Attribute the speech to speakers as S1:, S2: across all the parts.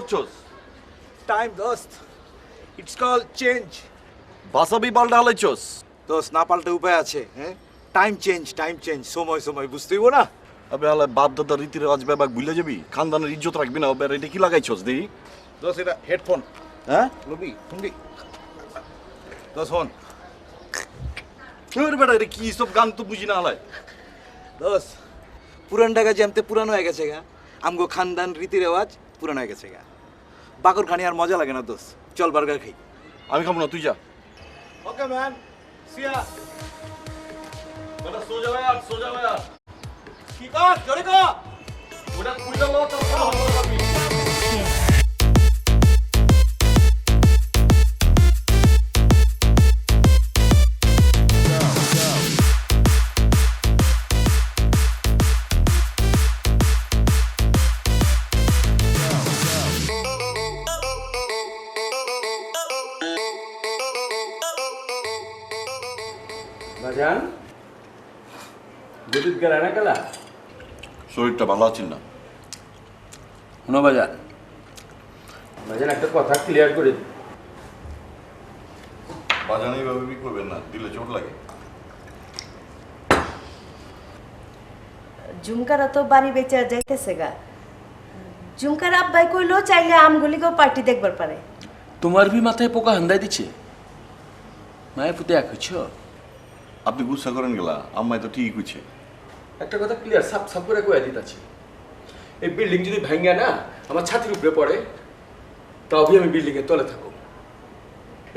S1: করছস?
S2: টাইম দোস্ত, it's call change.
S1: বাসাবি পাল্টা হালাইছস?
S2: দোস্ত না পাল্টে উপায় আছে? হ্যাঁ, টাইম চেঞ্জ, সময় সময় বুঝতে হইব না।
S1: আবে হালাই বাপ দাদা রীতি রেওয়াজ ব্যাপার ভুলে যাবি, খানদানের ইজ্জত রাখবি না। ওবে এটা কি লাগাইছস দেই?
S2: দোস্ত এটা হেডফোন,
S1: হ্যাঁ
S2: লবি শুনবি? দোস্ত ফোন।
S1: তোর বেটা এটা কি সব গান তো বুঝি না হালাই।
S2: দোস্ত পুরান ঢাকা জ্যামতে পুরানো হয়ে গেছে গা, আমগো খানদান রীতি রেওয়াজ পুরানো হয়ে গেছে গা। বাকর খানি আর মজা লাগে না দোস্ত, চল বার্গার খাই।
S1: আমি খাবো না, তুই যা।
S2: ওকে ম্যান, সিয়া।
S1: বেটা সোজা ভাই আর সোজা ভাই আর
S2: কি কর জোরে কর।
S1: ওটা কুইলা লো তো ভালো লাগবে।
S3: বাজান দুধ গেলা না গেলা?
S1: শরীরটা ভালো আছে না।
S3: শোনো বাজান, বাজান একটা কথা ক্লিয়ার করে দিই।
S1: বাজান এইভাবে বি করবেন না, দিলে চোট লাগে।
S4: ঝুমকারা তো বাড়ি বেচা যাইতেছে গা। ঝুমকার আব্বাই কইলো চাইলে আমগুলিকেও পার্টি দেখবার পারে।
S3: তোমার ভি মাথায় পোকা হান্দাই দিচ্ছে, মায়ের পুতে এক হচ্ছ।
S1: আপনি গুসা করেন গেলা, আম্মাই তো ঠিকই কইছে।
S3: একটা কথা ক্লিয়ার সাপ সাপ করে কয়ে দিতেছি, এই বিল্ডিং যদি ভাঙ্গা না আমার ছাতির উপরে পড়ে, তাও ভি আমি বিল্ডিং এর তলে থাকো।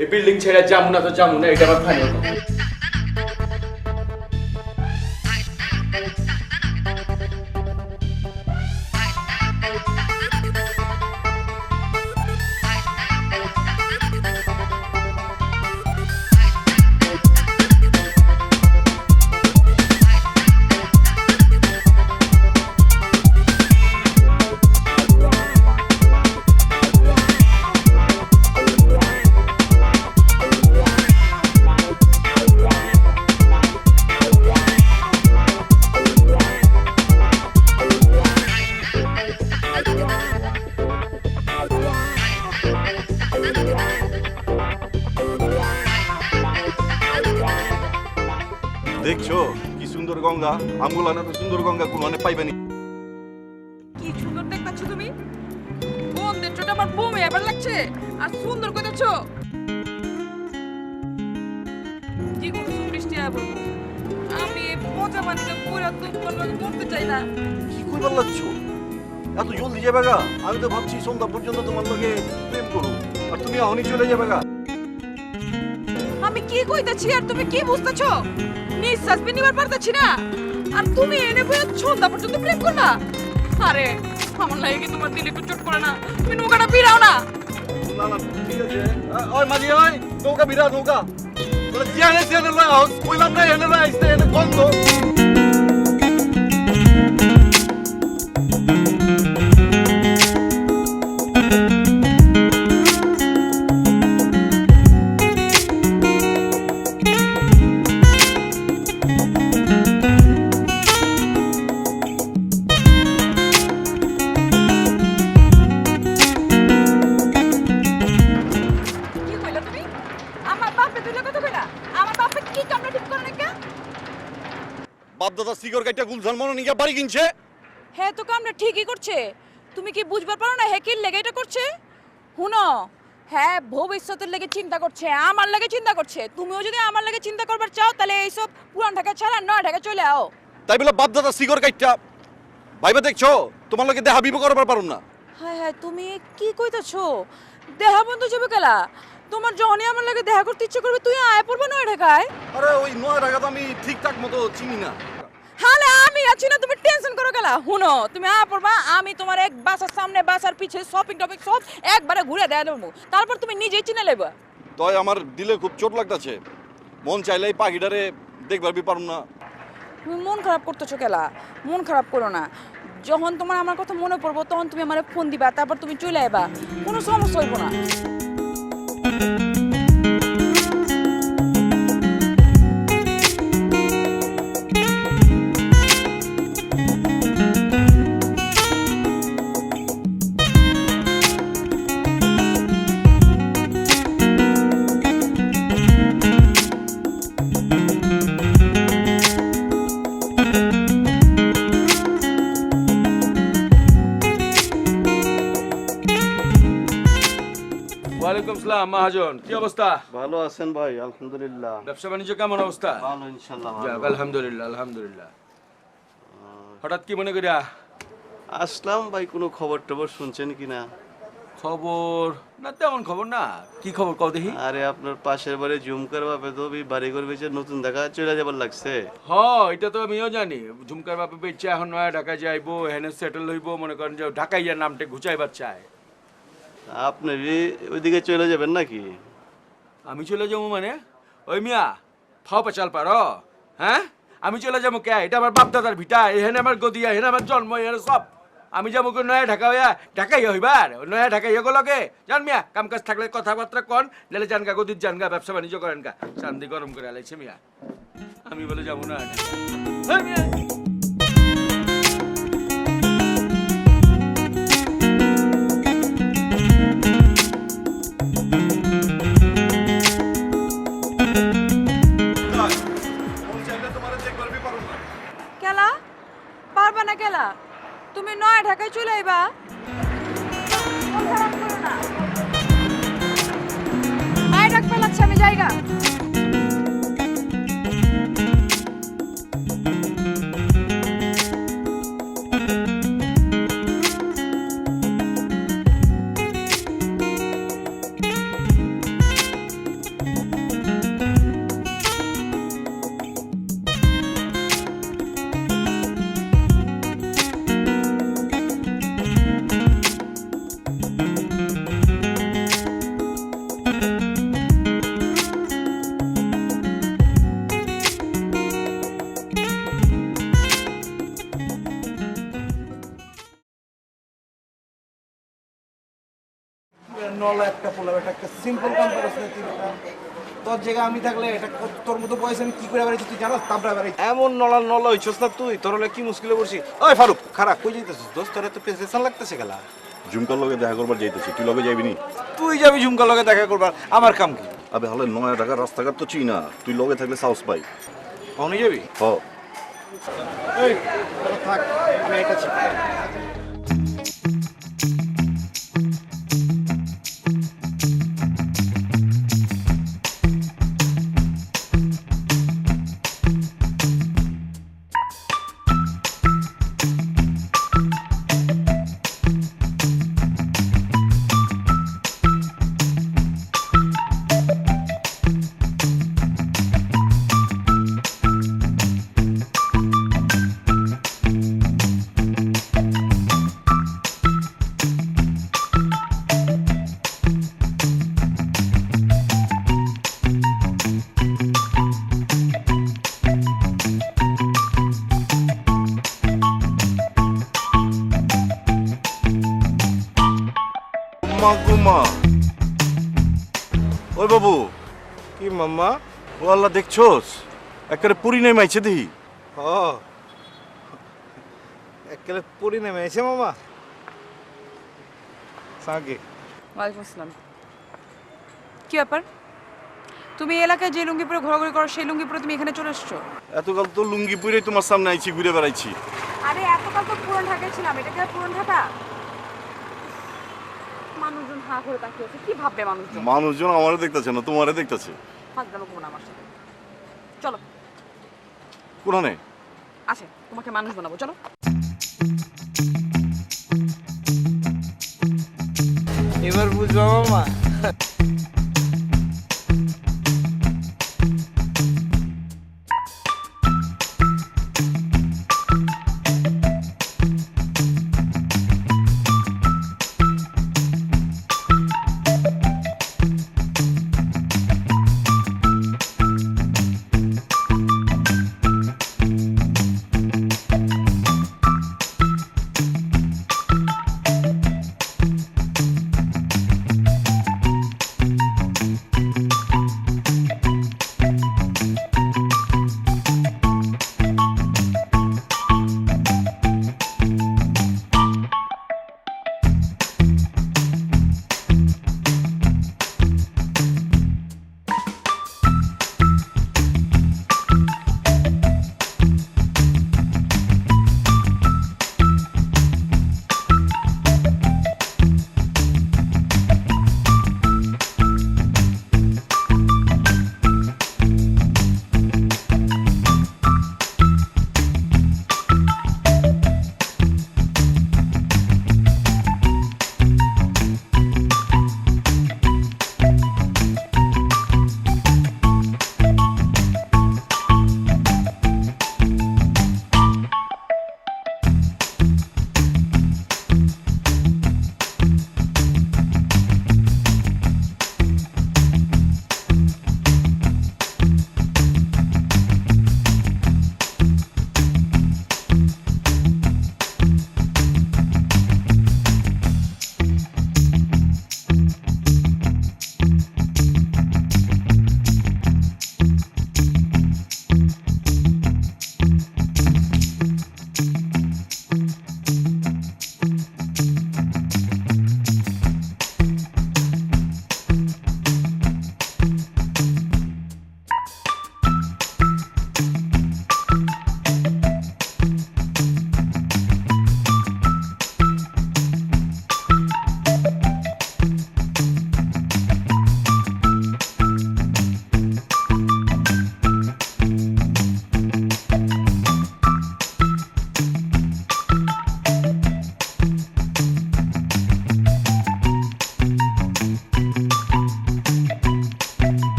S3: এই বিল্ডিং ছেড়ে যাবো না তো যাবো না, এটা আমার ফাইনাল কথা।
S1: দেখছো কি সুন্দর গঙ্গা, আমগুলা না তো সুন্দর গঙ্গা কোন মানে পাইবেনি।
S5: কি সুন্দর দেখতেছ তুমি, কোন দেশটা আমার বমে এবার লাগছে আর সুন্দর কইতেছ। কি করছো বৃষ্টি আবার? আমি এই পচা পানিতে পুরা তোমার লগে মরতে চাই না।
S1: কি কইবার লাগছো? এত জলদি যাবে গা? আমি তো ভাবছি সন্ধ্যা পর্যন্ত তোমার লগে প্রেম করু, আর তুমি এখনই চলে যাবে গা।
S5: আমি কি কইতাছি আর তুমি কি বুঝতেছো? নিঃশ্বাস বি নিবার পারতেছি না, আর তুমি এনে বইয়া সন্ধ্যা পর্যন্ত প্রেম করবা? আরে আমার লাগে কি তোমার দিলে একটু চোট করে না? তুমি নৌকাটা বিড়াও না।
S1: না না ঠিক আছে। ওই মাঝি ওই নৌকা বিরা নৌকা বলে জিয়ানে জিয়ানে লয় হাউস কইলাম না এনে লয় আইছে এনে গন্ধ।
S5: কি কইলা তুমি? আমার বাপে তুইলা কথা কইলা? আমার বাপে কি কামড়া ঠিক করে নাকি?
S1: বাপ দাদা সিগর কাইটা গুলজান মনে নিয়া বাড়ি কিনছে।
S5: হ্যাঁ তো কামড়া ঠিকই করছে। তুমি কি বুঝবার পারো না হ্যাঁ কি লেগে এটা করছে? হুনো, হ্যাঁ ভবিষ্যতের লেগে চিন্তা করছে, আমার লাগে চিন্তা করছে। তুমিও যদি আমার লাগে চিন্তা করবার চাও তাহলে এইসব পুরান ঢাকা ছাড়া নয় ঢাকা চলে আও।
S1: তাই বলে বাপ দাদা সিগর কাইটা ভাইবা দেখছো তোমার লগে দেখা বিব করবার পারুম না।
S5: হ্যাঁ হ্যাঁ তুমি কি কইতাছো? দেহা বন্ধু যাবে কেলা? তোমার যখনই আমার লাগে দেখা করতে ইচ্ছে করবে তুই আয় পড়বে নয় ঢাকায়।
S1: আরে ওই নয় টাকা তো আমি ঠিকঠাক মতো চিনি না।
S5: হালে আমি আছি না, তুমি টেনশন করো কেলা? হুনো তুমি আয় পড়বা, আমি তোমার এক বাসার সামনে বাসার পিছে শপিং টপিং সব একবারে ঘুরে দেয়া দেবো, তারপর তুমি নিজেই চিনে লেবা।
S1: তয় আমার দিলে খুব চোট লাগতাছে, মন চাইলে এই পাখিটারে দেখবার বি পারুম না।
S5: তুমি মন খারাপ করতেছো কেলা? মন খারাপ করো না, যখন তোমার আমার কথা মনে পড়বো তখন তুমি আমারে ফোন দিবা, তারপর তুমি চলে আইবা, কোনো সমস্যা হইব না।
S3: ওয়ালাইকুম সালাম মহাজন, কি অবস্থা?
S6: ভালো আছেন ভাই? আলহামদুলিল্লাহ।
S3: ব্যবসা বাণিজ্য কেমন অবস্থা?
S6: ভালো ইনশাআল্লাহ।
S3: যাক, আলহামদুলিল্লাহ আলহামদুলিল্লাহ। হঠাৎ কি মনে করিয়া?
S6: আসলাম ভাই, কোনো খবর টবর শুনছেন কিনা?
S3: খবর না, তেমন খবর না। কি খবর কও দেখি?
S6: আরে আপনার পাশের বাড়ি ঝুমকার বাপে তো বাড়ি ঘর বেচে নতুন দেখা চলে যাবার লাগছে।
S3: হ, এটা তো আমিও জানি। ঝুমকার বাপে বেচে এখন নয়া ঢাকা যাইবো, এখানে সেটেল হইব, মনে করেন যে ঢাকাইয়া নামটা ঘুচাইবার চায়।
S6: আপনি ওইদিকে চলে যাবেন নাকি?
S3: আমি চলে যাবো মানে? ওই মিয়া ফাও পেচাল পারো? হ্যাঁ, আমি চলে যাবো কে? এটা আমার বাপ দাদার ভিটা, এখানে আমার গদিয়া, এখানে আমার জন্ম, এখানে সব। আমি যাবো নয়া ঢাকা হইয়া, ঢাকাইয়া হইবার নয়া ঢাকাইয়া গলকে জান মিয়া। কাম কাজ থাকলে কথাবার্তা কন, নাহলে জানগা গদির জানগা, ব্যবসা বাণিজ্য করেন গা। চান্দি গরম করে আলাইছে মিয়া। আমি বলে যাবো না ঢাকা। মিয়া
S5: কেলা পারবা না কেলা? তুমি নয়া ঢাকায় চলে আইবা। মন খারাপ করো না। মায়ের ডাক পালাচ্ছে, আমি যাইগা।
S2: নলা একটা পোলাও, এটা একটা সিম্পল কাম করছ না তুই? তোর জায়গায় আমি থাকলে এটা তোর মতো বয়স আমি কি করে বেড়াইছি তুই জানাস? তারপরে বেড়াই এমন নলা হইছস না তুই, তোর হলে কি মুশকিলে পড়ছি। ওই ফারুক খারাপ কই যাইতেছিস দোস্ত? তোর এত পেছন লাগতেছে গেলা।
S1: ঝুমকার লগে দেখা করবার যাইতেছি, তুই লগে যাইবি নি?
S2: তুই যাবি ঝুমকার লগে দেখা করবার, আমার কাম কি?
S1: আবে হলে নয়া ঢাকার রাস্তাঘাট তো চিনা, তুই লগে থাকলে সাহস পাই।
S2: কখনই যাবি?
S1: হ,
S2: এই তোরা থাক, আমি আইতাছি।
S1: গুমা। ওই বাবু,
S2: কি মাম্মা?
S1: ও আল্লাহ দেখছোস, একেবারে পুরি নেই মাইছে দেখি।
S2: ও একেলে পরি নেমে এসে মামা সাগে।
S5: ওয়ালাইকুম আসসালাম। কি ব্যাপার? তুমি এলাকায় যে লুঙ্গি পরে ঘোরাঘুরি করো, সেই লুঙ্গি পরে তুমি এখানে চলে এসছো?
S1: এতকাল তো লুঙ্গি পুরে তোমার সামনে আইছি, ঘুরে বেড়াইছি।
S5: আরে এতকাল তো পুরান ঢাকায় ছিলাম, এটা কি আর পুরান ঢাকা? মানুষজন হা করে তাকিয়ে আছে, কি ভাববে মানুষজন?
S1: মানুষজন আমারে দেখতেছে না, তোমারে দেখতেছে।
S5: ফাজলামো করো না আমার সাথে। চলো
S1: কোনে
S5: আছে, তোমাকে মানুষ বানাবো, চলো।
S2: এবার বুঝবা মামা।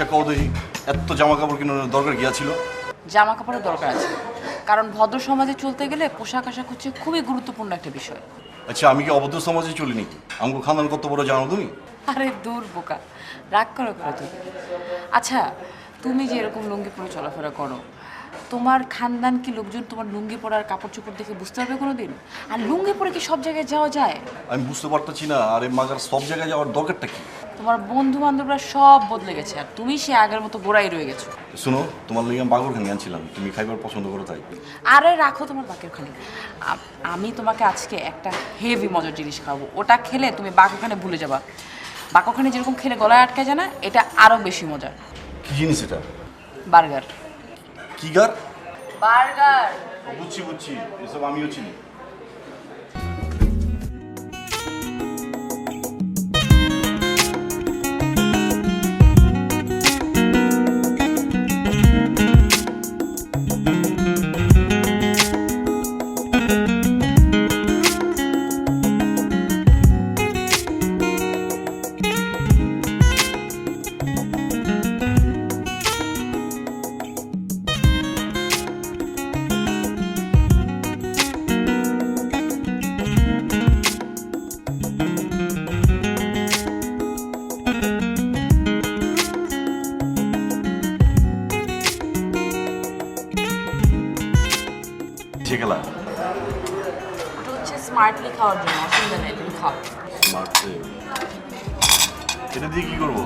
S1: আচ্ছা কও দেখি এত জামা কাপড় কেনার দরকার গিয়া ছিল?
S5: জামা কাপড়ের দরকার আছে, কারণ ভদ্র সমাজে চলতে গেলে পোশাক আশাক হচ্ছে খুবই গুরুত্বপূর্ণ একটা বিষয়।
S1: আচ্ছা আমি কি অভদ্র সমাজে চলি নাকি? আমগো খানদান কত বড় জানো তুমি?
S5: আরে দূর বোকা, রাগ করো তুমি। আচ্ছা তুমি যে এরকম লুঙ্গি পরে চলাফেরা করো, তোমার খানদান কি লোকজন তোমার লুঙ্গি পরার কাপড় চোপড় দেখে বুঝতে পারবে কোনোদিন? আর লুঙ্গি পরে কি সব জায়গায় যাওয়া যায়?
S1: আমি বুঝতে পারতেছি না, আরে মাগার সব জায়গায় যাওয়ার দরকারটা কি?
S5: তোমার বন্ধু বান্ধবরা সব বদলে গেছে আর তুমি সে আগের মতো গোড়াই রয়ে গেছো।
S1: শুনো, তোমার লেগে আমি বাগর খানি আনছিলাম, তুমি খাইবার পছন্দ করো তাই।
S5: আরে রাখো তোমার বাকের খালি। আমি তোমাকে আজকে একটা হেভি মজার জিনিস খাওয়াবো, ওটা খেলে তুমি বাকখানে ভুলে যাবা। বাকখানে যেরকম খেলে গলায় আটকে যায় না, এটা আরো বেশি মজার।
S1: কি জিনিস এটা?
S5: বার্গার।
S1: কি গার?
S5: বার্গার।
S1: বুঝছি বুঝছি, এসব আমিও চিনি। খেলা
S5: ওটা হচ্ছে স্মার্টলি খাওয়ার জন্য, অসুবিধা নেই, তুমি খাও।
S1: স্মার্ট এটা দিয়ে কি করবো?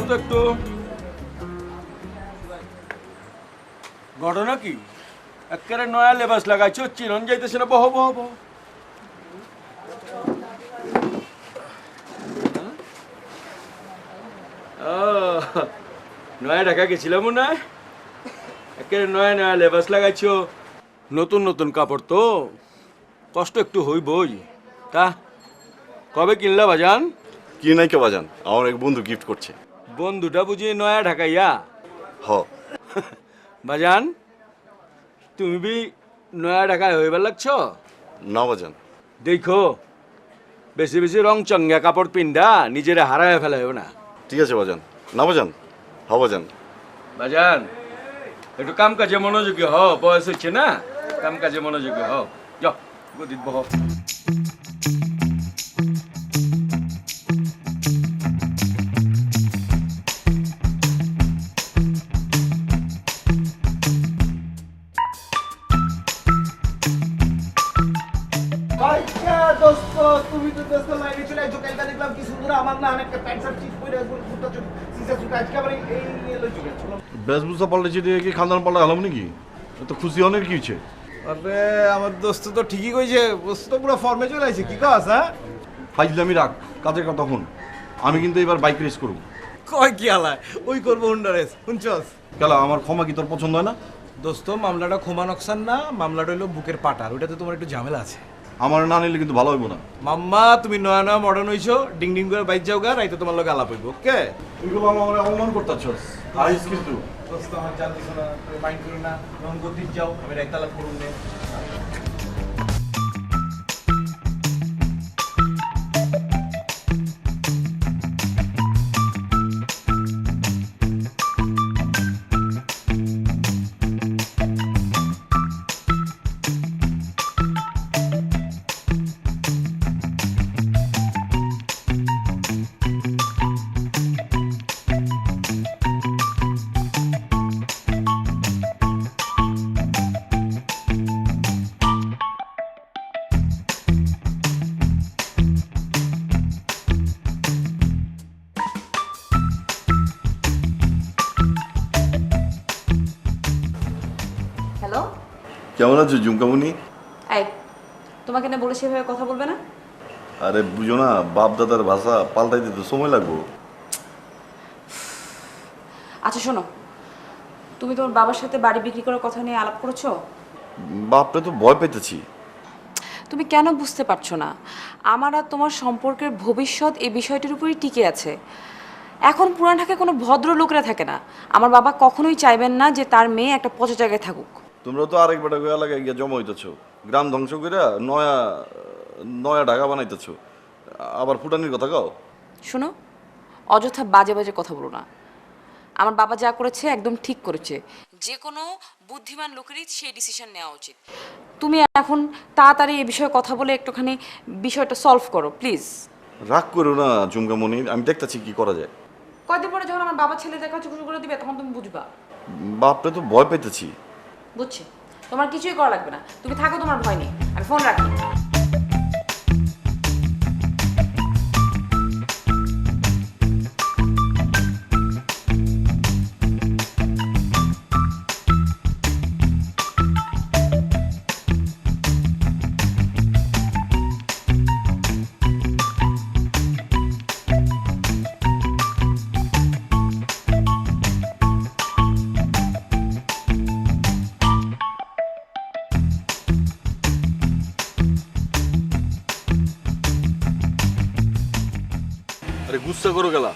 S3: তো একটু ঘটনা কি? একেবারে নয়া লেবাস লাগাইছো, চিরন যাইতেছে না। বহ বহ বহ। নয়া ঢাকা গেছিলাম মনে হয়, একেবারে নয়া নয়া লেবাস লাগাইছো, নতুন নতুন কাপড় তো কষ্ট একটু হইবই। তা কবে কিনলা বাজান?
S1: কি নাই কে বাজান, আমার এক বন্ধু গিফট করছে।
S3: বন্ধুটা বুঝি নয়া ঢাকাইয়া?
S1: হ।
S3: বাজান তুমি বি নয়া ঢাকায় হইবার লাগছ
S1: না বাজান।
S3: দেখো বেশি বেশি রং চঙ্গা কাপড় পিন্দা নিজেরা হারায় ফেলা হবে না।
S1: ঠিক আছে বাজান। না বাজান? হ বাজান।
S3: বাজান একটু কাম কাজে মনোযোগী হও, বয়স হচ্ছে না, কাম কাজে মনোযোগী হও। যাও গদিত বহ।
S2: তুমি তো দোস্ত লাইনে চলে আইছো, কালকে দেখলাম কি সুন্দর আমার না অনেকটা প্যান্ট শার্ট ঠিক পরে কুর্তা চুট সিসা চুট আজকে আবার এই নিয়ে লইছো কেন?
S1: বেশভূষা পাল্টেছি দিয়ে কি খানদান পাল্টা গেলাম নাকি? তো খুশি অনেক কি হচ্ছে?
S2: আরে আমার দোস্ত তো ঠিকই কইছে, দোস্ত তো পুরো ফর্মে চলে আইছে। কি কস? হ্যাঁ
S1: ফাইজলামি রাখ, কাজের কথা হন। আমি কিন্তু এবার বাইক রেস করব।
S2: কয় কি আলায় ওই করবো হুন্ডা রেস, শুনছস?
S1: কেলা আমার ক্ষমা কি তোর পছন্দ হয় না?
S2: দোস্ত মামলাটা ক্ষমা নকশান না, মামলাটা হইলো বুকের পাটার, ওইটাতে তোমার একটু ঝামেলা আছে।
S1: আমার না নিলে কিন্তু ভালো হইব না।
S2: মাম্মা তুমি নয়া নয়া মডার্ন হইছো, ডিং ডিং করে বাইক যাও গা, রাইতে তোমার লগে আলাপ হইব। ওকে
S1: তুই গুলো আমার অপমান করতেছস। আইস কিন্তু
S2: দোস্ত আমার জানতিস না, তুমি মাইন্ড করো না, যখন গদির যাও আমি রাইতে আলাপ করুন নে।
S5: হ্যালো।
S1: কেমন আছো ঝুমকামণি?
S5: এই, তোমাকে না বলেছি এভাবে কথা বলবে না?
S1: আরে বুঝো না, বাপ দাদার ভাষা পাল্টাইতে তো সময় লাগবে।
S5: আচ্ছা শোনো, তুমি তোমার বাবার সাথে বাড়ি বিক্রি করার কথা নিয়ে আলাপ করেছো?
S1: বাপটা তো ভয় পেতেছি।
S5: তুমি কেন বুঝতে পারছো না? আমার আর তোমার সম্পর্কের ভবিষ্যৎ এই বিষয়টির উপরই টিকে আছে। এখন পুরান ঢাকায় কোনো ভদ্র লোকরা থাকে না। আমার বাবা কখনোই চাইবেন না যে তার মেয়ে একটা পচা জায়গায় থাকুক।
S1: তোমরা তো আরেক বেটা গিয়ে এলাকায় গিয়ে জমা হইতেছো, গ্রাম ধ্বংস করে নয়া নয়া ঢাকা বানাইতেছো, আবার ফুটানির কথা কাও।
S5: শোনো, অযথা বাজে বাজে কথা বলো না। আমার বাবা যা করেছে একদম ঠিক করেছে। যে কোনো বুদ্ধিমান লোকেরই সেই ডিসিশন নেওয়া উচিত। তুমি এখন তাড়াতাড়ি এই বিষয়ে কথা বলে একটুখানি বিষয়টা সলভ করো প্লিজ।
S1: রাগ করো না ঝুমকামণি, আমি দেখতেছি কি করা যায়।
S5: কয়দিন পরে যখন আমার বাবা ছেলে দেখা শুরু করে দিবে তখন তুমি বুঝবা।
S1: বাপটা তো ভয় পেতেছি।
S5: বুঝছি, তোমার কিছুই করা লাগবে না, তুমি থাকো, তোমার ভয় নেই। আমি ফোন রাখি।
S1: আরে গুস্সা করো গেলা,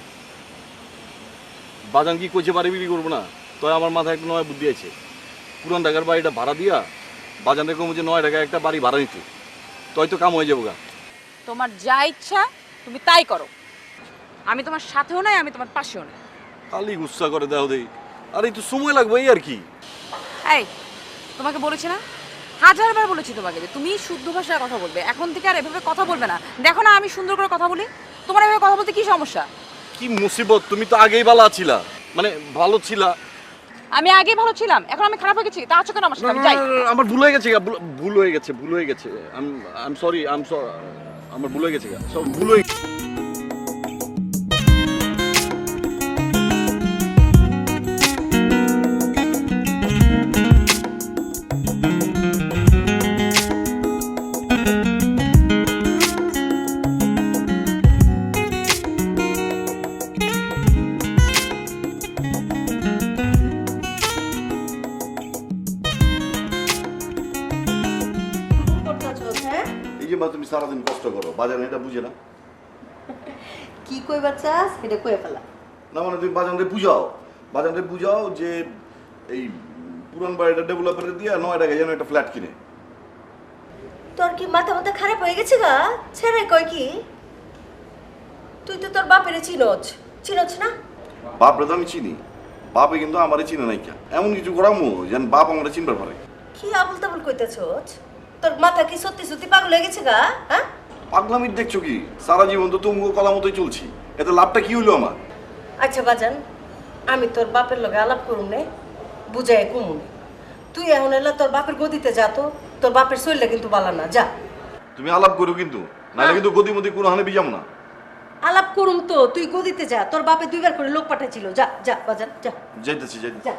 S1: বাজান কি কইছে বাড়ি বিক্রি করবো না? তো আমার মাথায় একটা নয় বুদ্ধি আছে। পুরান ঢাকার বাড়িটা ভাড়া দিয়া বাজানে কমে যে 9 টাকায় একটা বাড়ি ভাড়া নিতে, তাই তো কাম হয়ে যাবো গা।
S5: তোমার যা ইচ্ছা তুমি তাই করো। আমি তোমার সাথেও নাই, আমি তোমার পাশেও নাই।
S1: খালি গুস্সা করে দেও দেই। আর একটু সময় লাগবে এই আর কি।
S5: এই, তোমাকে বলেছি না, হাজারবার বলেছি তোমাকে যে তুমি শুদ্ধ ভাষায় কথা বলবে। এখন থেকে আর এভাবে কথা বলবে না। দেখো না আমি সুন্দর করে কথা বলি, তোমার এভাবে কথা বলতে কি সমস্যা?
S1: কি মুসিবত, তুমি তো আগেই ভালো ছিলা, মানে ভালো ছিলা।
S5: আমি আগে ভালো ছিলাম, এখন আমি খারাপ হয়ে গেছি, তা আছো কেন আমার সাথে? আমি যাই।
S1: আমার ভুল হয়ে গেছে, ভুল হয়ে গেছে, ভুল হয়ে গেছে। আই সরি, আমার ভুল হয়ে গেছে, সব ভুল হয়ে গেছে।
S4: হ্যাঁ
S1: এই যে মা, তুমি সারাদিন কষ্ট করো, বাজান এটা বুঝে না।
S4: কি কইবা চাস এটা কইয়া ফেলা।
S1: না মানে তুমি বাজানরে বুঝাও যে এই পুরান বাড়িটা ডেভেলপারে দিয়ে 9 টাকায় যেন একটা ফ্ল্যাট কিনে।
S4: তোর কি মাথা মাথা খারাপ হয়ে গেছে গা? ছেড়ে কয় কি? তুই তো তোর বাপেরে চিনছ না?
S1: বাপরে তো আমি চিনি, বাপে কিন্তু আমারে চিনে নাই। কেন এমন কিছু করামো যেন বাপ আমারে চিনতে পারে?
S4: কি আবুল তাবুল কইতেছস? তোর মাথা কি সত্যি সত্যি পাগল হয়ে গেছে গা? হ্যাঁ,
S1: পাগলামির দেখছো কি? সারা জীবন তো তুমি কথা মতোই চলছি, এতে লাভটা কি হইলো আমার?
S4: আচ্ছা বাজান, আমি তোর বাপের লগে আলাপ করুম নে, বুঝাই কমুন। তুই এখন এলা তোর বাপের গদিতে যা, তো তোর বাপের শরীরটা কিন্তু বালা না, যা।
S1: তুমি আলাপ করো কিন্তু, নাহলে কিন্তু গদিমতি কোনো হানে বিজাম না।
S4: আলাপ করুম তো, তুই গদিতে যা। তোর বাপে 2বার করে লোক পাঠাইছিল, যা যা বাজান যা
S1: যাইতেছি।
S4: যা।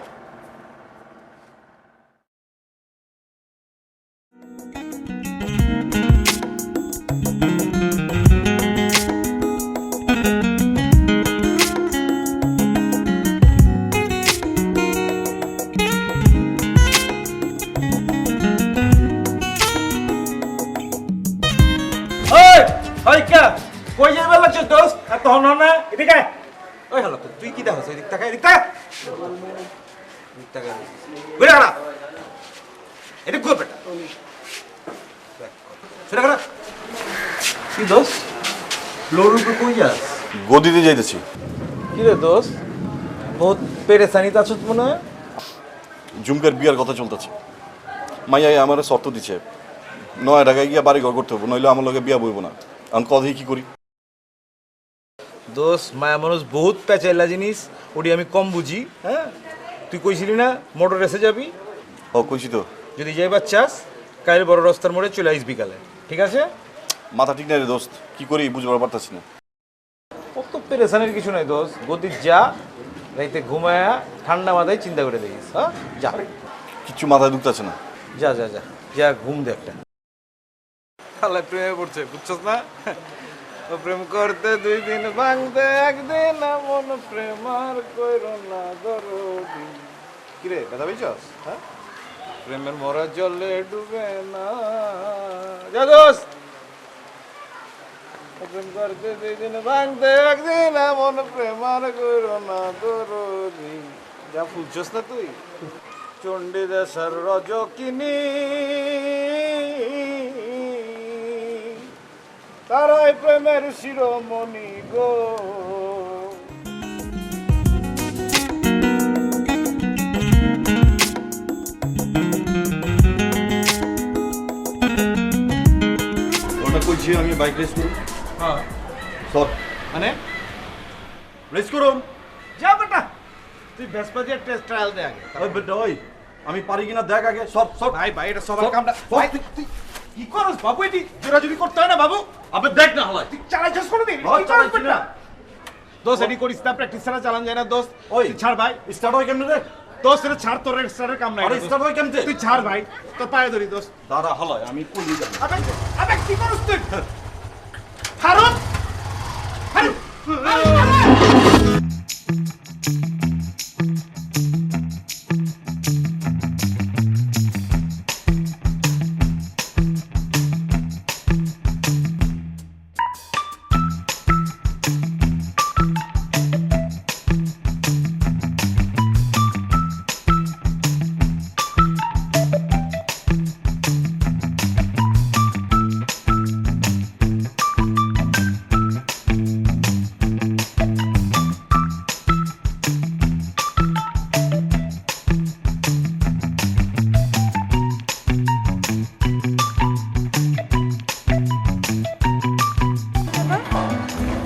S2: কই যাইবার লাগছিস দোস্ত? এত হন না এদিকে। ওই হলো তো, তুই কি দেখছ? এদিক তাকা, এদিক তাকা, এদিক তাকা, বেরা না এদিক ঘুর বেটা। সেটা করা কি দোস্ত? ফ্লোর উপরে কই যাস?
S1: গদিতে যাইতেছি।
S2: কি রে দোস্ত, বহুত পেরেশানিতে আছো মনে হয়।
S1: ঝুমকার বিয়ার কথা চলতেছে। মাইয়াই আমার শর্ত দিচ্ছে 9 টাকায় গিয়া বাড়ি ঘর করতে হবে, নইলে আমার লগে বিয়া বইব না। আমি কথাই কি করি?
S2: দোস্ত মায়া মানুষ বহুত পেঁচাইলা জিনিস, ওটি আমি কম বুঝি। হ্যাঁ, তুই কইছিলি না মোটর রেসে যাবি?
S1: ও কইছি তো।
S2: যদি যাইবার চাস কাল বড় রাস্তার মোড়ে চলে আইস বিকালে, ঠিক আছে?
S1: মাথা ঠিক নাই রে দোস্ত, কি করি বুঝবার পারতাছি না।
S2: অত পেরেশানির কিছু নাই দোস্ত, গতি যা, রাইতে ঘুমায়া ঠান্ডা মাথায় চিন্তা করে দেখিস। হ্যাঁ যা।
S1: কি কিচ্ছু মাথায় ঢুকতেছে না।
S2: যা যা যা যা ঘুম দে একটা। খালে প্রেমে পড়ছে বুঝছস না? ও প্রেম করতে 2 দিন ভাঙতে একদিন মন প্রেম আর কইরো না দরদি। কি রে কথা বলছস? হ্যাঁ প্রেমের মরা জলে ডুবে না। যা দোস্ত প্রেম করতে 2 দিন ভাঙতে একদিন মন প্রেম আর কইরো না দরদি। যা ফুলছস না তুই? চণ্ডীদাসের রজকিনী তারাই প্রেমের শিরোমণি গো।
S1: ওটা কইছি আমি বাইক রেস করুম।
S2: হ্যাঁ
S1: সর
S2: মানে
S1: রেস করুম।
S2: যা বেটা তুই বেসপাজির টেস্ট ট্রায়াল দে আগে।
S1: ওই বেটা ওই আমি পারি কিনা দেখ আগে। সর সর
S2: ভাই ভাই এটা সবার
S1: সব-
S2: কামটা।
S1: সব-
S2: ভাই তুই কি করস বাবু? এটি জোরাজুরি করতে হয় না বাবু।
S1: আবে দেখ না হালাই।
S2: তুই চালাইছস কোনোদিন?
S1: হয়,
S2: কি করস
S1: চালাইছি
S2: বেটা?
S1: না।
S2: দোস্ত এটি করিস না, প্র্যাকটিস ছাড়া চালান যায় না দোস্ত।
S1: ওই
S2: তুই ছাড় ভাই।
S1: স্টার্ট হয় কেমনে রে?
S2: দোস্ত এটা ছাড়, তোর স্টারের কাম নাই।
S1: আরে
S2: দোস্ত।
S1: স্টার্ট হয় কেমনে?
S2: তুই ছাড় ভাই, তোর পায়ে ধরি দোস্ত।
S1: দাদা হালাই আমি কইলি জানি।
S2: আবে আবে কি করস তুই? ফারুক ফারুক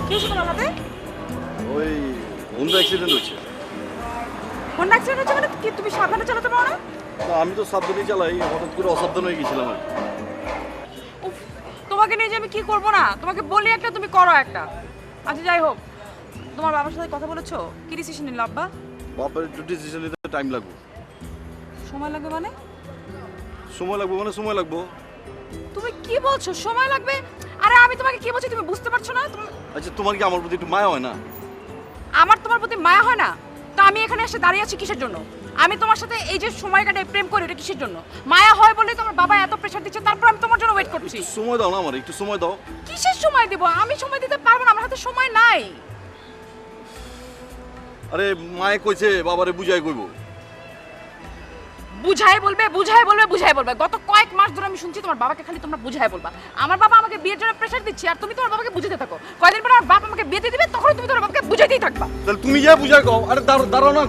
S5: কি হয়েছে তোমার হাতে?
S1: ওই হোন্ডা অ্যাক্সিডেন্ট হয়েছে।
S5: হোন্ডা অ্যাক্সিডেন্ট হচ্ছে মানে কি তুমি সাবধানে চালাতে পারো না?
S1: না, আমি তো সাবধানে চালাই, হঠাৎ করে অসাবধান হয়ে গেছিলাম আর কি।
S5: উফ, তোমাকে নিয়ে যে আমি কি করবো না, তোমাকে বলি একটা তুমি করো একটা। আচ্ছা যাই হোক, তোমার বাবার সাথে কথা বলেছো? কি ডিসিশন নিল আব্বা?
S1: বাপের একটু ডিসিশন নিতে টাইম লাগবে।
S5: সময় লাগবে মানে?
S1: সময় লাগবে মানে সময় লাগবে।
S5: তুমি কি বলছো সময় লাগবে? আরে আমি তোমাকে কি বলছি তুমি বুঝতে পারছো না?
S1: আচ্ছা তোমার কি আমার প্রতি একটু মায়া হয় না?
S5: আমার তোমার প্রতি মায়া হয় না? তো আমি এখানে এসে দাঁড়িয়ে আছি কিসের জন্য? আমি তোমার সাথে এই যে সময় কাটাই প্রেম করি এটা কিসের জন্য? মায়া হয় বলে তোমার বাবা এত প্রেশার দিচ্ছে, তারপর আমি তোমার জন্য ওয়েট করছি।
S1: একটু সময় দাও না আমার, একটু সময় দাও।
S5: কিসের সময় দিব? আমি সময় দিতে পারবো না, আমার হাতে সময় নাই।
S1: আরে মায়ে কইছে বাবারে বুঝাই কইব।
S5: বুঝাই বলবে বুঝাই বলবে বুঝাই বলবে। গত কয়েক মাস ধরে আমি শুনছি তোমার বাবাকে খালি তোমরা বুঝাই বলবা। আমার বাবা আমাকে বিয়ের জন্য প্রেশার দিচ্ছে আর তুমি তোমার বাবাকে বুঝাতে থাকো। কয়দিন পর আমার বাবা আমাকে বিয়ে দিয়ে দিবে, তখন তুমি তোমার বাবাকে বুঝাইতেই থাকবা।
S1: তাহলে তুমি যা বুঝাই কও। আরে দাঁড়াও না।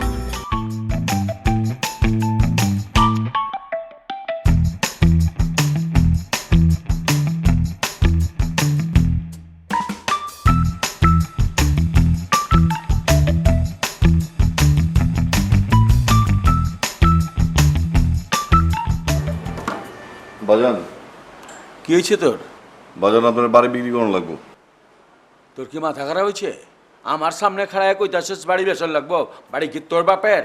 S1: বাজান
S3: কি হয়েছে তোর?
S1: বাজান আপনার বাড়ি বিক্রি করানো লাগবো।
S3: তোর কি মাথা খারাপ হয়েছে? আমার সামনে খাড়ায় কইতাছিস বাড়ি বেচন লাগবো? বাড়ি কি তোর বাপের?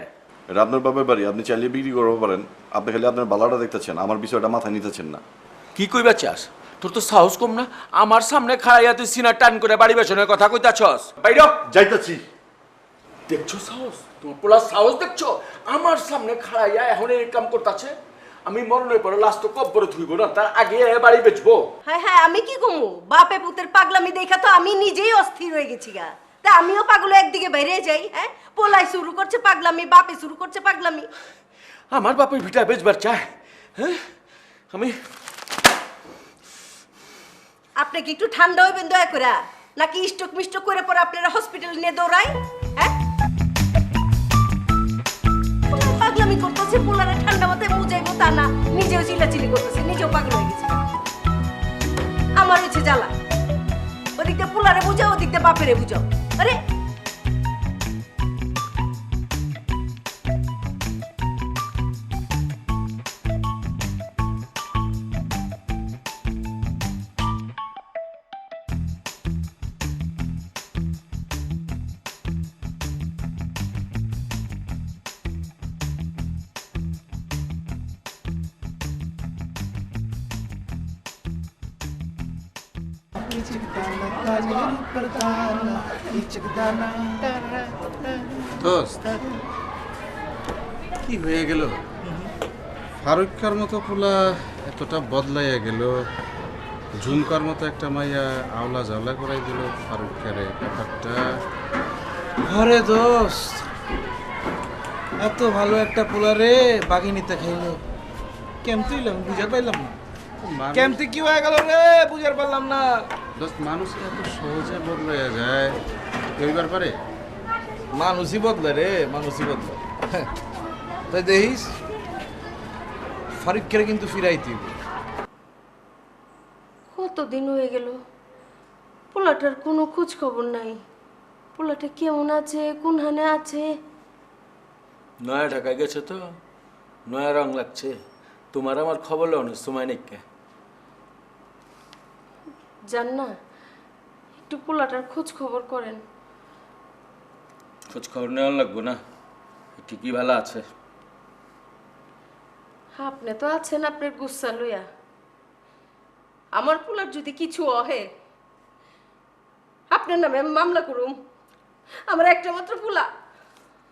S1: এটা আপনার বাবার বাড়ি, আপনি চাইলে বিক্রি করতে পারেন। আপনি খালি আপনার বালাটা দেখতেছেন, আমার বিষয়টা মাথায় নিতেছেন না।
S3: কি কইবা চাস? তোর তো সাহস কম না? আমার সামনে খাড়াইয়া তুই সিনা টান করে বাড়ি বেচনের কথা কইতাছস? বাইরে
S1: যাইতাছি।
S3: দেখছো সাহস? তোমার পোলা সাহস দেখছো? আমার সামনে খাড়াইয়া এখন এই কাম করতেছে। আমি মরণের পরে লাস্ট তো কব্বরে ধুইব না, তার আগে বাড়ি বেচবো।
S4: হ্যাঁ হ্যাঁ আমি কি কমু? বাপে পুতের পাগলামি দেখা তো আমি নিজেই অস্থির হয়ে গেছি গা। তা আমিও পাগল একদিকে বাইরে যাই। হ্যাঁ পোলাই শুরু করছে পাগলামি, বাপে শুরু করছে পাগলামি।
S3: আমার বাপের ভিটা বেচবার চায়? হ্যাঁ আমি
S4: আপনি কি একটু ঠান্ডা হইবেন দয়া করে? নাকি স্ট্রোক মিস্ট্রোক করে পরে আপনারা হসপিটাল নিয়ে দৌড়াই? হ্যাঁ পোলাই পাগলামি করতেছে, পোলারে ঠান্ডা মাথায় বুঝাইবো তা না, নিজেও চিল্লাচিল্লি করতেছে, নিজেও পাগল হয়ে গেছে। আমার হচ্ছে জ্বালা, ওদিক দিয়ে পোলারে বুঝাও, ওদিক দিয়ে বাপেরে বুঝাও। আরে
S2: ইচক দানা তানের উপর দানা ইচক দানা
S7: দোস্ত কি হয়ে গেল ফারুককার মতো পোলা এতটা বদলাইয়া গেল ঝুমকার মতো একটা মাইয়া আওলা জাওলা করাই দিল ফারুককারে ব্যাপারটা
S2: ঘরে দোস্ত এত ভালো একটা পোলা রে বাঘিনীতে খাইলো কেমতি হইলাম বুঝার পাইলাম না
S7: মানুষ-
S2: কেমতি কি হয়ে গেল রে বুঝার পারলাম না
S7: দোস্ত মানুষ এত সহজে বদলাইয়া যায় কইবার পারে
S2: মানুষই বদলে রে মানুষই বদলে তাই দেখিস ফারুককে কিন্তু ফিরাইতি
S4: কতদিন হয়ে গেল পোলাটার কোনো খোঁজ খবর নাই পোলাটা কেমন আছে কোনখানে আছে
S3: নয়া ঢাকায় গেছে তো নয়া রং লাগছে তোমার আমার খবর লো না সময় নেই কে
S4: জান না একটু পোলাটার খোঁজ খবর করেন
S3: খোঁজ খবর নেওয়া লাগবো না ঠিকই ভালো আছে
S4: আপনি তো আছেন আপনার গুচ্ছা লইয়া আমার পোলার যদি কিছু অহে আপনার নামে আমি মামলা করুম আমার একটা মাত্র পোলা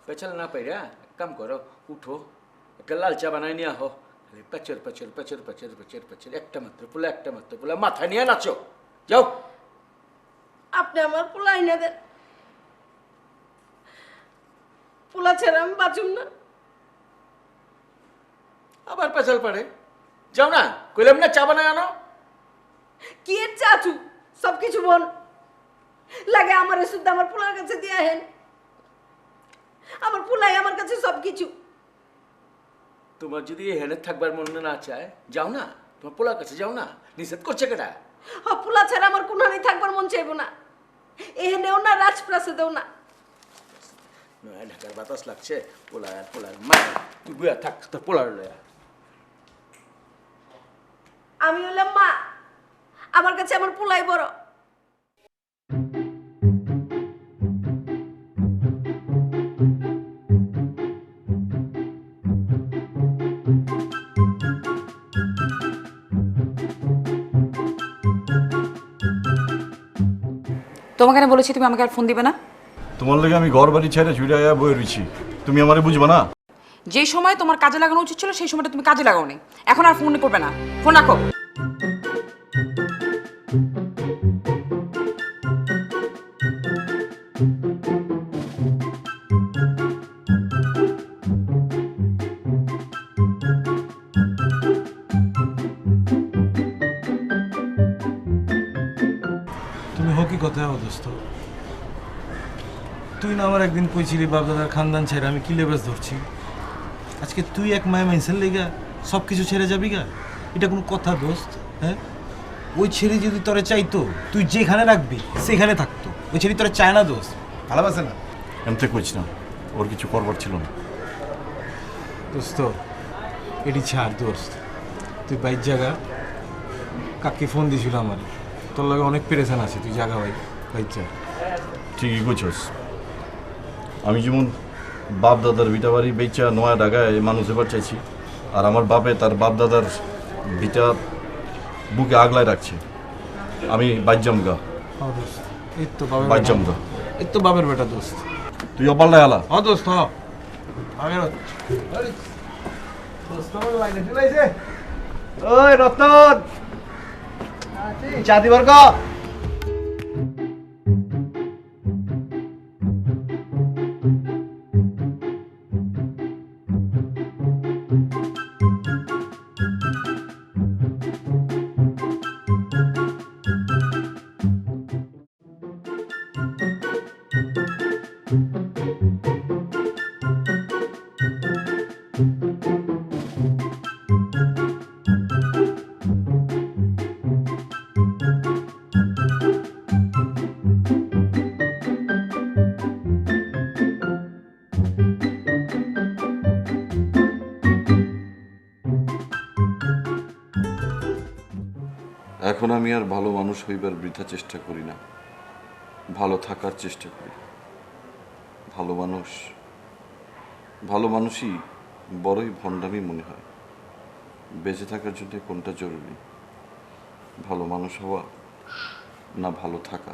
S3: পেছাল না পাইরা এক কাম করো উঠো একটা লাল চা বানাই নিয়ে আহো পেচর পেচর পেচর পেচর পেচর পেচর একটা মাত্র পোলা মাথায় নিয়ে নাচো যাও
S4: আপনি আমার পোলা আইনা দেন পোলা ছাড়া আমি বাঁচুম না
S3: আবার পেছাল পারে যাও না কইলাম না চা বানায় আনো
S4: কি এর চাচু সবকিছু বল লাগে আমার শুদ্ধ আমার পোলার কাছে দিয়ে আহেন আমার পোলাই আমার কাছে সবকিছু
S3: তোমার যদি এখানে থাকবার মন না চায় যাও না তোমার পোলার কাছে যাও না নিষেধ করছে কেটা
S4: পোলা ছাড়া আমার কোনখানে থাকবার মন চাইবো না এহেনেও না রাজপ্রাসাদেও না
S3: নয়া ঢাকার বাতাস লাগছে পোলার মা তুই বুয়া থাক তোর পোলার লয়া
S4: আমি হলাম মা আমার কাছে আমার পোলাই বড়
S5: তোমাকে না বলেছি তুমি আমাকে আর ফোন দিবে না
S1: তোমার লাগে আমি ঘর বাড়ি ছেড়ে ছুটে আয়া বয়ে রয়েছি তুমি আমারে বুঝবা না
S5: যে সময় তোমার কাজে লাগানো উচিত ছিল সেই সময়টা তুমি কাজে লাগাওনি এখন আর ফোন করবে না ফোন রাখো
S2: তুমি হকি কথা দোস্ত তুই না আমার একদিন কইছিলি বাপদাদার খানদান ছেড়ে আমি কি লেবাস ধরছি আজকে তুই এক মায়া মেন্সেল লেগা সব কিছু ছেড়ে যাবি গা এটা কোনো কথা দোস্ত হ্যাঁ ওই ছেড়ে যদি তোরে চাইতো তুই যেখানে রাখবি সেখানে থাকতো ওই ছেড়ে তোরে চায় না দোস্ত ভালোবাসে না
S1: এমতে কইছি না ওর কিছু করবার ছিল না
S2: দোস্ত এটি ছাড় দোস্ত তুই বাইর জায়গা কাকে ফোন দিয়েছিল আমার তোর লাগে অনেক পেরেশান আছে তুই জায়গা বাইর যা
S1: ঠিকই কইছস আমি যেমন বাপ দাদার ভিটা বাড়ি বেচা নয়া ঢাকায় মানুষ এবার চাইছি আর আমার বাপে তার বাপ দাদার ভিটা বুকে আগলায় রাখছে আমি বাইজাম গা
S2: হ্যাঁ দোস্ত এই তো বাবের
S1: বাইজাম গা
S2: এই তো বাবের বেটা দোস্ত
S1: তুই অপাল্লায় আলা
S2: হ্যাঁ দোস্ত হ্যাঁ আগের
S8: ওই রতন চা দিবার ক
S1: এখন আমি আর ভালো মানুষ হইবার বৃথা চেষ্টা করি না ভালো থাকার চেষ্টা করি ভালো মানুষই বড়ই ভণ্ডামি মনে হয় বেঁচে থাকার জন্য কোনটা জরুরি ভালো মানুষ হওয়া না ভালো থাকা।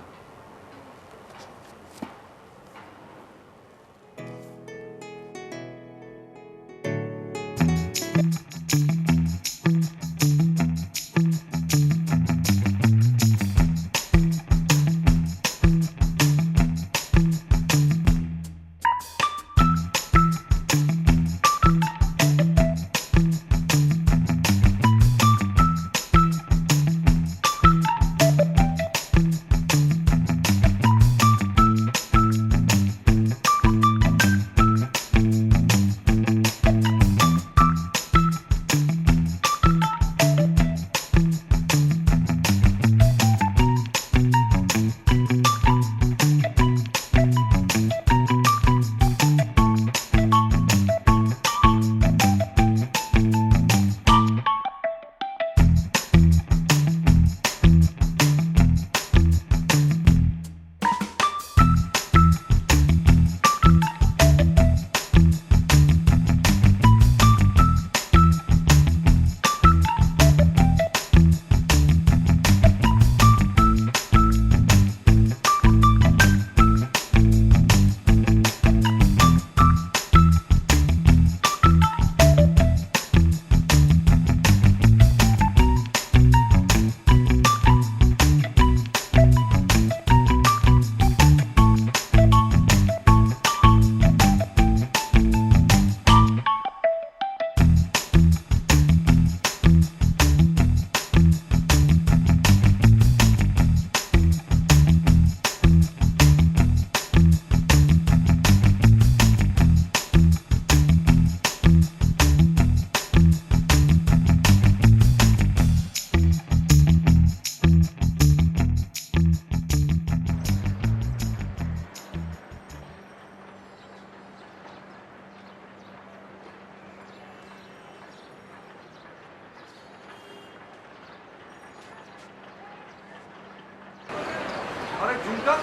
S2: আরে ঝুমকা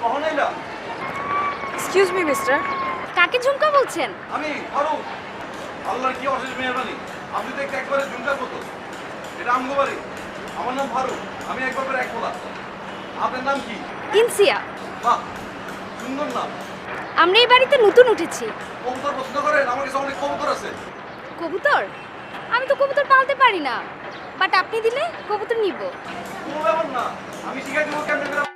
S2: কখন এলা?
S5: এক্সকিউজ মি মিস্টার,
S8: কাকে ঝুমকা বলছেন?
S2: আমি ফারুক। আল্লাহর কি অশেষ মেহরবানি, আপনি দেখতে একবারে ঝুমকার মতো। এটা আমগো বাড়ি, আমার নাম ফারুক, আমি এক বাপের এক পোলা। আপনার নাম কি?
S8: ইনসিয়া।
S2: বাহ, সুন্দর নাম।
S8: আমরা এই বাড়িতে নতুন উঠেছি।
S2: কবুতর পছন্দ করেন? আমার কাছে অনেক কবুতর আছে।
S8: কবুতর? আমি তো কবুতর পালতে পারি না, বাট আপনি দিলে কবুতর নিব।
S2: কোনো ব্যাপার না, আমি শিখাই দেবো কেমন করে